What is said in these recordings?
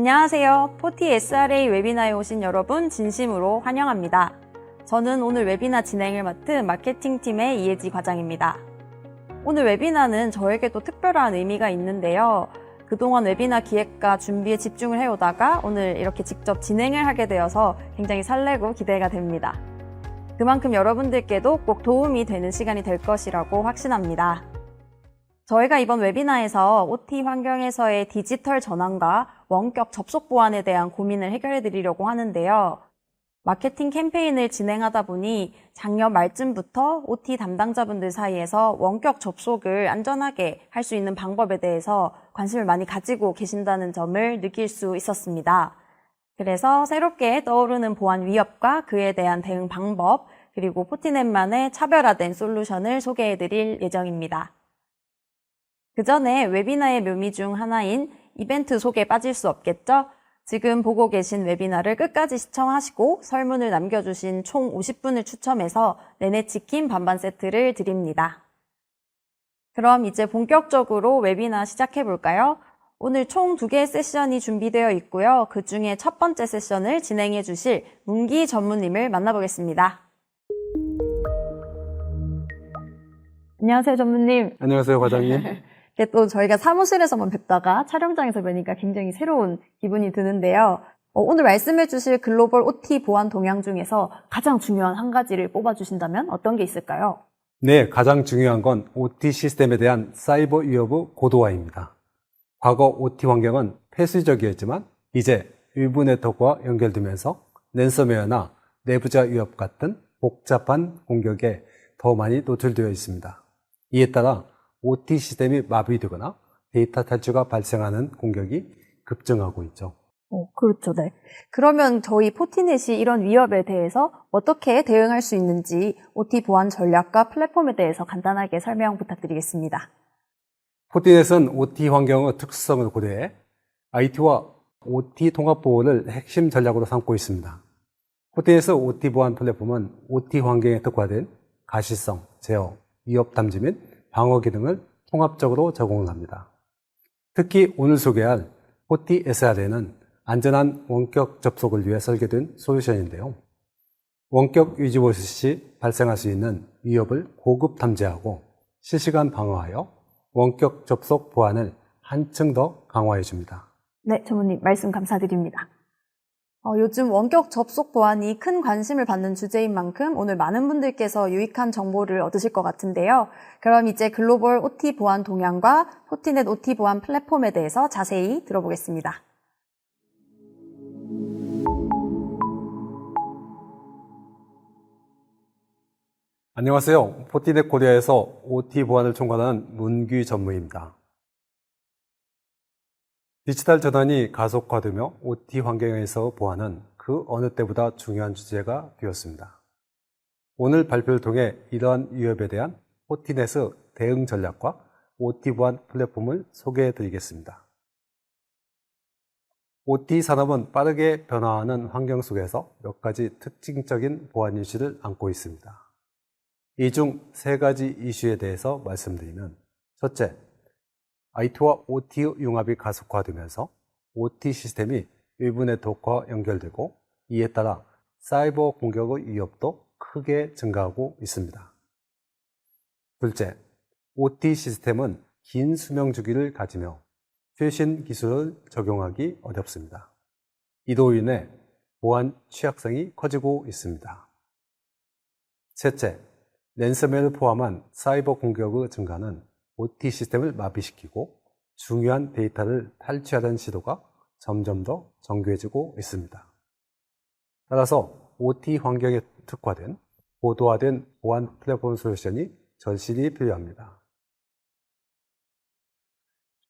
안녕하세요. 포티 SRA 웨비나에 오신 여러분 진심으로 환영합니다. 저는 오늘 웨비나 진행을 맡은 마케팅팀의 이혜지 과장입니다. 오늘 웨비나는 저에게도 특별한 의미가 있는데요. 그동안 웨비나 기획과 준비에 집중을 해오다가 오늘 이렇게 직접 진행을 하게 되어서 굉장히 설레고 기대가 됩니다. 그만큼 여러분들께도 꼭 도움이 되는 시간이 될 것이라고 확신합니다. 저희가 이번 웨비나에서 OT 환경에서의 디지털 전환과 원격 접속 보안에 대한 고민을 해결해 드리려고 하는데요. 마케팅 캠페인을 진행하다 보니 작년 말쯤부터 OT 담당자분들 사이에서 원격 접속을 안전하게 할 수 있는 방법에 대해서 관심을 많이 가지고 계신다는 점을 느낄 수 있었습니다. 그래서 새롭게 떠오르는 보안 위협과 그에 대한 대응 방법, 그리고 포티넷만의 차별화된 솔루션을 소개해 드릴 예정입니다. 그 전에 웨비나의 묘미 중 하나인 이벤트 소개 빠질 수 없겠죠? 지금 보고 계신 웨비나를 끝까지 시청하시고 설문을 남겨주신 총 50분을 추첨해서 내내치킨 반반 세트를 드립니다. 그럼 이제 본격적으로 웨비나 시작해 볼까요? 오늘 총 2개의 세션이 준비되어 있고요. 그 중에 첫 번째 세션을 진행해 주실 문기 전무님을 만나보겠습니다. 안녕하세요, 전무님. 안녕하세요, 과장님. 또 저희가 사무실에서만 뵙다가 촬영장에서 뵈니까 굉장히 새로운 기분이 드는데요. 오늘 말씀해 주실 글로벌 OT 보안 동향 중에서 가장 중요한 한 가지를 뽑아주신다면 어떤 게 있을까요? 네, 가장 중요한 건 OT 시스템에 대한 사이버 위협의 고도화입니다. 과거 OT 환경은 폐쇄적이었지만 이제 외부 네트워크와 연결되면서 랜섬웨어나 내부자 위협 같은 복잡한 공격에 더 많이 노출되어 있습니다. 이에 따라 OT 시스템이 마비되거나 데이터 탈취가 발생하는 공격이 급증하고 있죠. 그렇죠, 네. 그러면 저희 포티넷이 이런 위협에 대해서 어떻게 대응할 수 있는지 OT 보안 전략과 플랫폼에 대해서 간단하게 설명 부탁드리겠습니다. 포티넷은 OT 환경의 특수성을 고려해 IT와 OT 통합 보호를 핵심 전략으로 삼고 있습니다. 포티넷의 OT 보안 플랫폼은 OT 환경에 특화된 가시성, 제어, 위협 탐지 및 방어 기능을 통합적으로 제공합니다. 특히 오늘 소개할 포티 SRA는 안전한 원격 접속을 위해 설계된 솔루션인데요. 원격 위즈보스 시 발생할 수 있는 위협을 고급 탐지하고 실시간 방어하여 원격 접속 보안을 한층 더 강화해 줍니다. 네, 전무님 말씀 감사드립니다. 요즘 원격 접속 보안이 큰 관심을 받는 주제인 만큼 오늘 많은 분들께서 유익한 정보를 얻으실 것 같은데요. 그럼 이제 글로벌 OT 보안 동향과 포티넷 OT 보안 플랫폼에 대해서 자세히 들어보겠습니다. 안녕하세요. 포티넷 코리아에서 OT 보안을 총괄하는 문규 전무입니다. 디지털 전환이 가속화되며 OT 환경에서 보안은 그 어느 때보다 중요한 주제가 되었습니다. 오늘 발표를 통해 이러한 위협에 대한 포티넷의 대응 전략과 OT 보안 플랫폼을 소개해 드리겠습니다. OT 산업은 빠르게 변화하는 환경 속에서 몇 가지 특징적인 보안 이슈를 안고 있습니다. 이 중 3가지 이슈에 대해서 말씀드리면, 첫째, IT와 OT의 융합이 가속화되면서 OT 시스템이 외부 네트워크와 연결되고 이에 따라 사이버 공격의 위협도 크게 증가하고 있습니다. 둘째, OT 시스템은 긴 수명 주기를 가지며 최신 기술을 적용하기 어렵습니다. 이로 인해 보안 취약성이 커지고 있습니다. 셋째, 랜섬웨어를 포함한 사이버 공격의 증가는 OT 시스템을 마비시키고 중요한 데이터를 탈취하려는 시도가 점점 더 정교해지고 있습니다. 따라서 OT 환경에 특화된 고도화된 보안 플랫폼 솔루션이 절실히 필요합니다.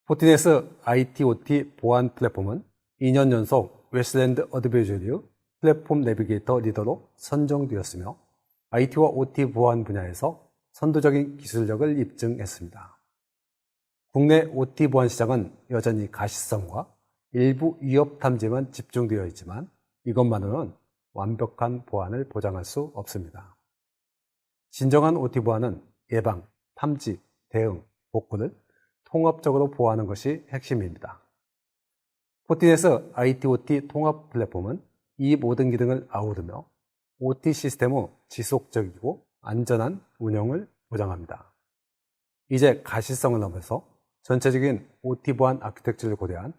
포티넷의 IT/OT 보안 플랫폼은 2년 연속 웨스트랜드 어드베이저리의 플랫폼 내비게이터 리더로 선정되었으며 IT와 OT 보안 분야에서 선도적인 기술력을 입증했습니다. 국내 OT 보안 시장은 여전히 가시성과 일부 위협 탐지만 집중되어 있지만 이것만으로는 완벽한 보안을 보장할 수 없습니다. 진정한 OT 보안은 예방, 탐지, 대응, 복구를 통합적으로 보호하는 것이 핵심입니다. 포티넷의 IT/OT 통합 플랫폼은 이 모든 기능을 아우르며 OT 시스템의 지속적이고 안전한 운영을 보장합니다. 이제 가시성을 넘어서 전체적인 OT 보안 아키텍처를 고려한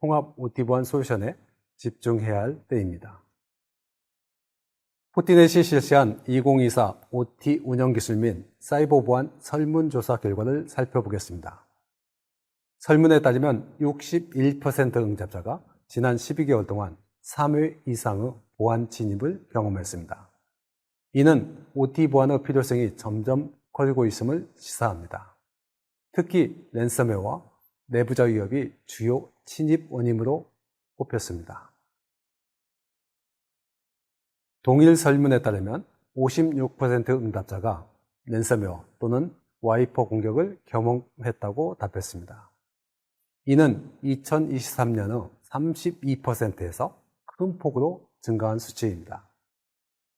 통합 OT 보안 솔루션에 집중해야 할 때입니다. 포티넷이 실시한 2024 OT 운영 기술 및 사이버 보안 설문조사 결과를 살펴보겠습니다. 설문에 따르면 61% 응답자가 지난 12개월 동안 3회 이상의 보안 진입을 경험했습니다. 이는 OT 보안의 필요성이 점점 커지고 있음을 시사합니다. 특히 랜섬웨어와 내부자 위협이 주요 침입 원인으로 꼽혔습니다. 동일 설문에 따르면 56% 응답자가 랜섬웨어 또는 와이퍼 공격을 경험했다고 답했습니다. 이는 2023년의 32%에서 큰 폭으로 증가한 수치입니다.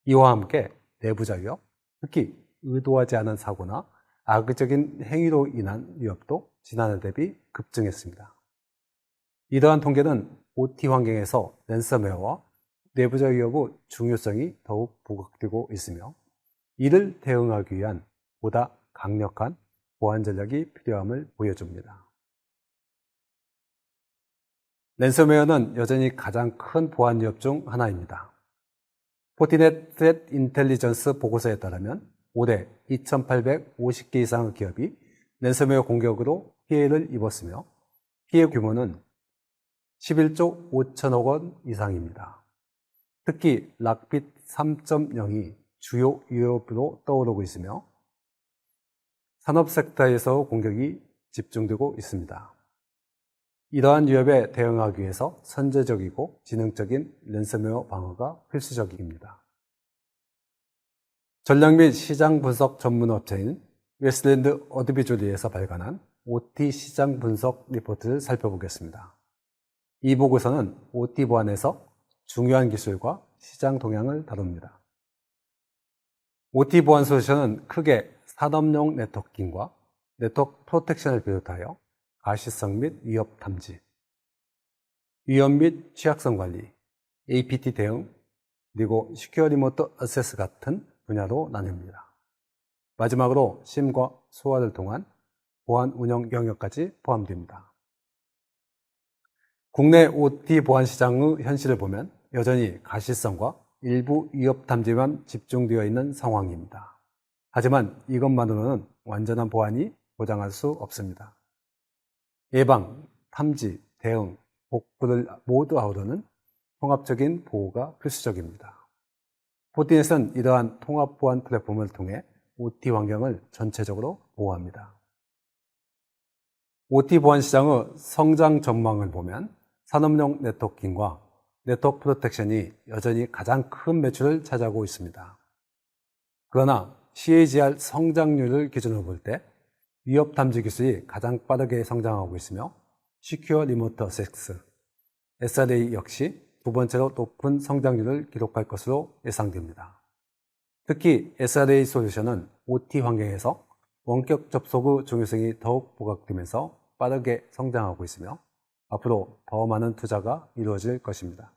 이와 함께 내부자 위협, 특히 의도하지 않은 사고나 악의적인 행위로 인한 위협도 지난해 대비 급증했습니다. 이러한 통계는 OT 환경에서 랜섬웨어와 내부자 위협의 중요성이 더욱 부각되고 있으며 이를 대응하기 위한 보다 강력한 보안 전략이 필요함을 보여줍니다. 랜섬웨어는 여전히 가장 큰 보안 위협 중 하나입니다. 포티넷 트렛 인텔리전스 보고서에 따르면 올해 2,850개 이상의 기업이 랜섬웨어 공격으로 피해를 입었으며 피해 규모는 11조 5천억 원 이상입니다. 특히 락빗 3.0이 주요 위협으로 떠오르고 있으며 산업 섹터에서 공격이 집중되고 있습니다. 이러한 위협에 대응하기 위해서 선제적이고 지능적인 랜섬웨어 방어가 필수적입니다. 전략 및 시장 분석 전문 업체인 웨스트랜드 어드비조리에서 발간한 OT 시장 분석 리포트를 살펴보겠습니다. 이 보고서는 OT 보안에서 중요한 기술과 시장 동향을 다룹니다. OT 보안 솔루션은 크게 산업용 네트워킹과 네트워크 프로텍션을 비롯하여 가시성 및 위협 탐지, 위험 및 취약성 관리, APT 대응, 그리고 시큐어 리모트 어세스 같은 분야로 나뉩니다. 마지막으로 심과 소화를 통한 보안 운영 영역까지 포함됩니다. 국내 OT 보안 시장의 현실을 보면 여전히 가시성과 일부 위협 탐지만 집중되어 있는 상황입니다. 하지만 이것만으로는 완전한 보안이 보장할 수 없습니다. 예방, 탐지, 대응, 복구를 모두 아우르는 통합적인 보호가 필수적입니다. 포티넷은 이러한 통합 보안 플랫폼을 통해 OT 환경을 전체적으로 보호합니다. OT 보안 시장의 성장 전망을 보면 산업용 네트워킹과 네트워크 프로텍션이 여전히 가장 큰 매출을 차지하고 있습니다. 그러나 CAGR 성장률을 기준으로 볼 때 위협 탐지 기술이 가장 빠르게 성장하고 있으며 시큐어 리모트 어세스, SRA 역시 두 번째로 높은 성장률을 기록할 것으로 예상됩니다. 특히 SRA 솔루션은 OT 환경에서 원격 접속의 중요성이 더욱 부각되면서 빠르게 성장하고 있으며 앞으로 더 많은 투자가 이루어질 것입니다.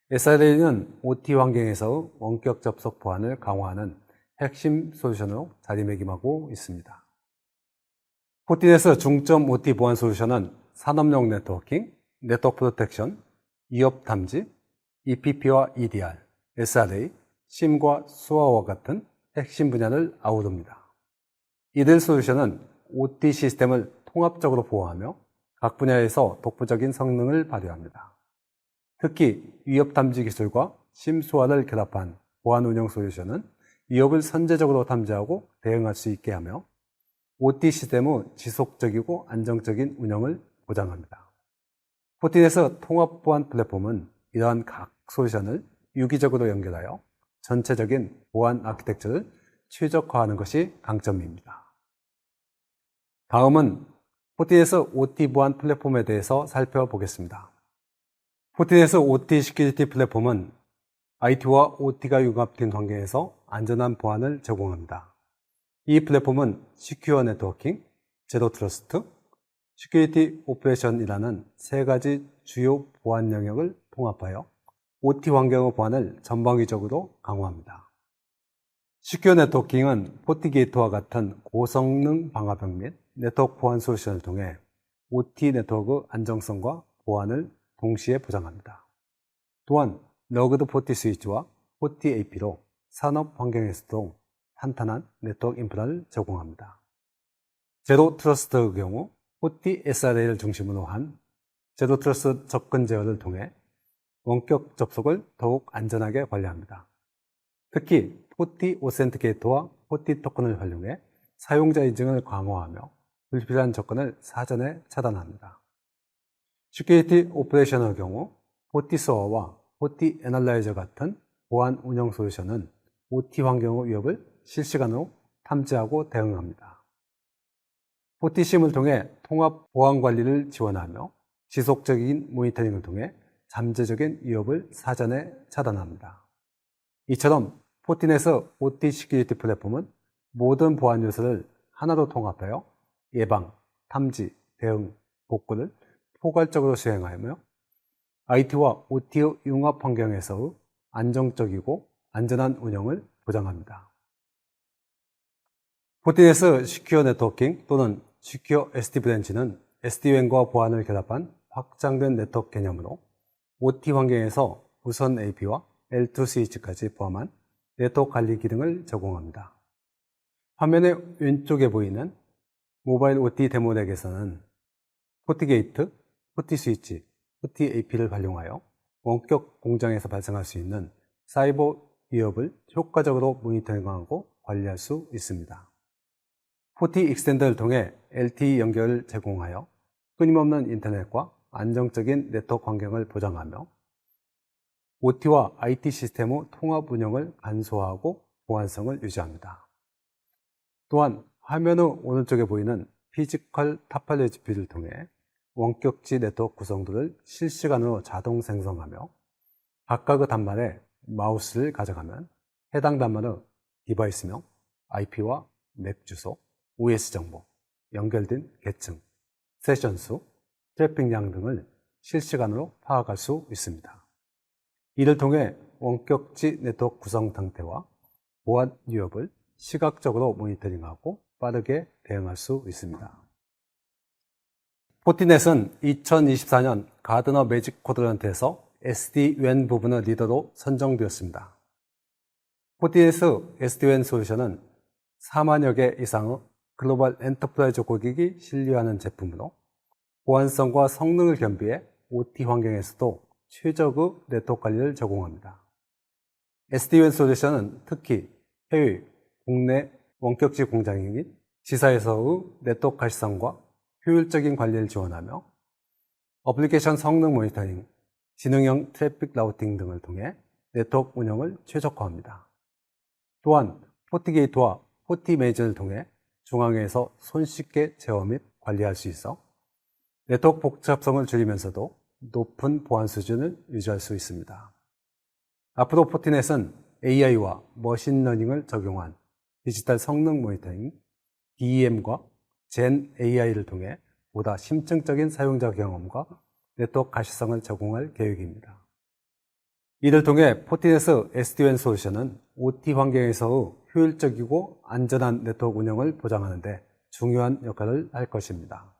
SRA는 OT 환경에서의 원격 접속 보안을 강화하는 핵심 솔루션으로 자리매김하고 있습니다. 포티넷의 중점 OT 보안 솔루션은 산업용 네트워킹, 네트워크 프로텍션, 위협 탐지, EPP와 EDR, SRA, 심과 수화와 같은 핵심 분야를 아우릅니다. 이들 솔루션은 OT 시스템을 통합적으로 보호하며 각 분야에서 독보적인 성능을 발휘합니다. 특히 위협 탐지 기술과 심수화를 결합한 보안 운영 솔루션은 위협을 선제적으로 탐지하고 대응할 수 있게 하며 OT 시스템의 지속적이고 안정적인 운영을 보장합니다. 포티넷의 통합 보안 플랫폼은 이러한 각 솔루션을 유기적으로 연결하여 전체적인 보안 아키텍처를 최적화하는 것이 강점입니다. 다음은 포티넷의 OT 보안 플랫폼에 대해서 살펴보겠습니다. 포티넷의 OT 시큐리티 플랫폼은 IT와 OT가 융합된 환경에서 안전한 보안을 제공합니다. 이 플랫폼은 시큐어 네트워킹, 제로 트러스트, Security Operation이라는 세 가지 주요 보안 영역을 통합하여 OT 환경의 보안을 전방위적으로 강화합니다. 시큐어 네트워킹은 포티게이트와 같은 고성능 방화벽 및 네트워크 보안 솔루션을 통해 OT 네트워크 안정성과 보안을 동시에 보장합니다. 또한 러그드 포티 스위치와 포티 AP로 산업 환경에서도 탄탄한 네트워크 인프라를 제공합니다. 제로 트러스트의 경우 포티 SRA를 중심으로 한 제로 트러스트 접근 제어를 통해 원격 접속을 더욱 안전하게 관리합니다. 특히 포티 오센티케이터와 포티 토큰을 활용해 사용자 인증을 강화하며 불필요한 접근을 사전에 차단합니다. 시큐리티 오퍼레이션의 경우 포티 서버와 포티 애널라이저 같은 보안 운영 솔루션은 OT 환경의 위협을 실시간으로 탐지하고 대응합니다. 포티심을 통해 통합 보안 관리를 지원하며 지속적인 모니터링을 통해 잠재적인 위협을 사전에 차단합니다. 이처럼 포티넷의 OT 시큐리티 플랫폼은 모든 보안 요소를 하나로 통합하여 예방, 탐지, 대응, 복구를 포괄적으로 수행하며 IT와 OT의 융합 환경에서의 안정적이고 안전한 운영을 보장합니다. 포티넷의 시큐어 네트워킹 또는 시큐어 SD 브랜치는 SD-WAN과 보안을 결합한 확장된 네트워크 개념으로 OT 환경에서 무선 AP와 L2 스위치까지 포함한 네트워크 관리 기능을 제공합니다. 화면의 왼쪽에 보이는 모바일 OT 데모덱에서는 포티게이트, 포티 스위치, 포티 AP를 활용하여 원격 공장에서 발생할 수 있는 사이버 위협을 효과적으로 모니터링하고 관리할 수 있습니다. 포티 익스텐더를 통해 LTE 연결을 제공하여 끊임없는 인터넷과 안정적인 네트워크 환경을 보장하며 OT와 IT 시스템의 통합 운영을 간소화하고 보안성을 유지합니다. 또한 화면의 오른쪽에 보이는 피지컬 타팔레지피를 통해 원격지 네트워크 구성들을 실시간으로 자동 생성하며 각각의 단말에 마우스를 가져가면 해당 단말의 디바이스명, IP와 맥 주소, OS 정보, 연결된 계층, 세션 수, 트래픽량 등을 실시간으로 파악할 수 있습니다. 이를 통해 원격지 네트워크 구성 상태와 보안 위협을 시각적으로 모니터링하고 빠르게 대응할 수 있습니다. 포티넷은 2024년 가드너 매직 쿼드런트에서 SD-WAN 부분의 리더로 선정되었습니다. 포티넷의 SD-WAN 솔루션은 4만여 개 이상의 글로벌 엔터프라이즈 고객이 신뢰하는 제품으로 보안성과 성능을 겸비해 OT 환경에서도 최적의 네트워크 관리를 제공합니다. SD-WAN 솔루션은 특히 해외, 국내 원격지 공장 및 지사에서의 네트워크 가시성과 효율적인 관리를 지원하며 어플리케이션 성능 모니터링, 지능형 트래픽 라우팅 등을 통해 네트워크 운영을 최적화합니다. 또한 포티게이트와 포티 매니저를 통해 중앙에서 손쉽게 제어 및 관리할 수 있어 네트워크 복잡성을 줄이면서도 높은 보안 수준을 유지할 수 있습니다. 앞으로 포티넷은 AI와 머신러닝을 적용한 디지털 성능 모니터링, DEM과 Gen AI를 통해 보다 심층적인 사용자 경험과 네트워크 가시성을 제공할 계획입니다. 이를 통해 포티넷의 SD-WAN 솔루션은 OT 환경에서의 효율적이고 안전한 네트워크 운영을 보장하는 데 중요한 역할을 할 것입니다.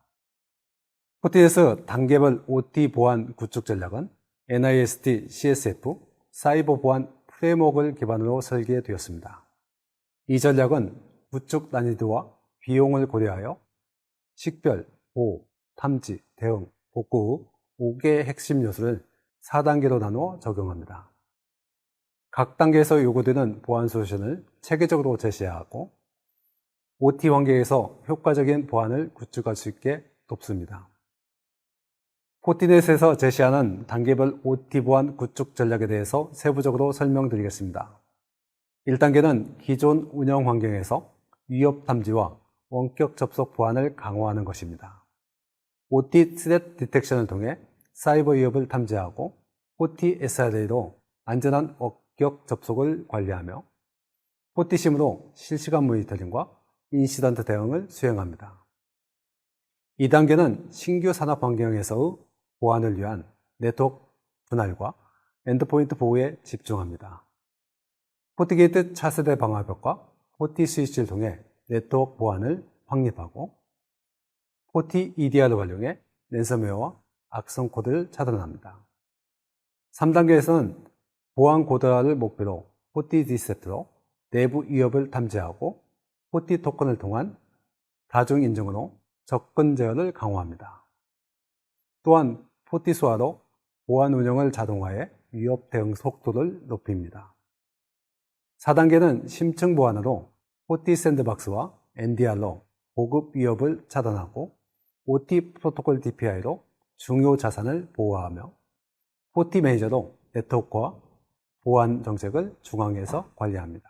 포티넷의 단계별 OT 보안 구축 전략은 NIST CSF 사이버 보안 프레임워크를 기반으로 설계되었습니다. 이 전략은 구축 난이도와 비용을 고려하여 식별, 보호, 탐지, 대응, 복구 후 5개의 핵심 요소를 4단계로 나누어 적용합니다. 각 단계에서 요구되는 보안 솔루션을 체계적으로 제시하고 OT 환경에서 효과적인 보안을 구축할 수 있게 돕습니다. 포티넷에서 제시하는 단계별 OT 보안 구축 전략에 대해서 세부적으로 설명드리겠습니다. 1단계는 기존 운영 환경에서 위협 탐지와 원격 접속 보안을 강화하는 것입니다. OT 스렛 디텍션을 통해 사이버 위협을 탐지하고 OT SRA로 안전한 원격 접속을 관리하며 포티심으로 실시간 모니터링과 인시던트 대응을 수행합니다. 2단계는 신규 산업 환경에서의 보안을 위한 네트워크 분할과 엔드포인트 보호에 집중합니다. 포티게이트 차세대 방화벽과 포티 스위치를 통해 네트워크 보안을 확립하고 포티 EDR을 활용해 랜섬웨어와 악성 코드를 차단합니다. 3단계에서는 보안 고도화를 목표로 포티 디세트로 내부 위협을 탐지하고 포티 토큰을 통한 다중 인증으로 접근 제어를 강화합니다. 또한 포티 소화로 보안 운영을 자동화해 위협 대응 속도를 높입니다. 4단계는 심층 보안으로 포티 샌드박스와 NDR로 고급 위협을 차단하고 OT 프로토콜 DPI로 중요 자산을 보호하며 포티 매니저로 네트워크와 보안 정책을 중앙에서 관리합니다.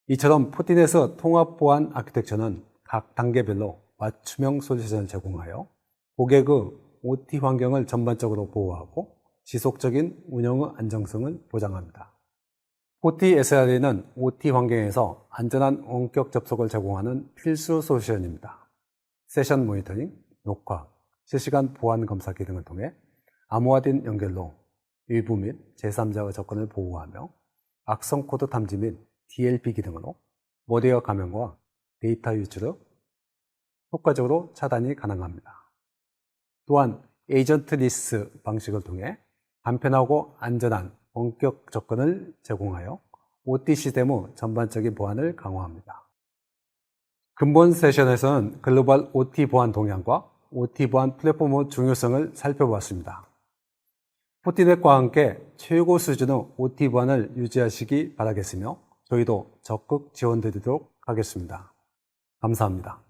이처럼 포티넷의 통합 보안 아키텍처는 각 단계별로 맞춤형 솔루션을 제공하여 고객의 OT 환경을 전반적으로 보호하고 지속적인 운영의 안정성을 보장합니다. 포티 SRA는 OT 환경에서 안전한 원격 접속을 제공하는 필수 솔루션입니다. 세션 모니터링, 녹화, 실시간 보안 검사 기능을 통해 암호화된 연결로 일부 및 제3자의 접근을 보호하며 악성 코드 탐지 및 DLP 기능으로 모델 감염과 데이터 유출을 효과적으로 차단이 가능합니다. 또한 에이전트리스 방식을 통해 간편하고 안전한 원격 접근을 제공하여 OT 시스템의 전반적인 보안을 강화합니다. 근본 세션에서는 글로벌 OT 보안 동향과 OT 보안 플랫폼의 중요성을 살펴보았습니다. 포티넷과 함께 최고 수준의 OT 보안을 유지하시기 바라겠으며 저희도 적극 지원드리도록 하겠습니다. 감사합니다.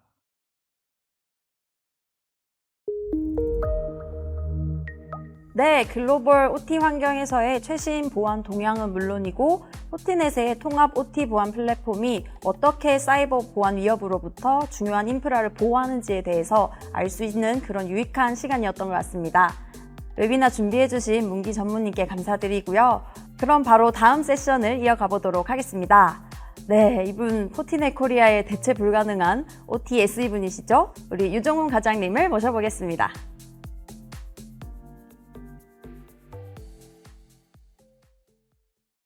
네, 글로벌 OT 환경에서의 최신 보안 동향은 물론이고 포티넷의 통합 OT 보안 플랫폼이 어떻게 사이버 보안 위협으로부터 중요한 인프라를 보호하는지에 대해서 알 수 있는 그런 유익한 시간이었던 것 같습니다. 웨비나 준비해주신 문기 전무님께 감사드리고요. 그럼 바로 다음 세션을 이어가 보도록 하겠습니다. 네, 이분 포티넷 코리아의 대체 불가능한 OT SE분이시죠? 우리 유정훈 과장님을 모셔보겠습니다.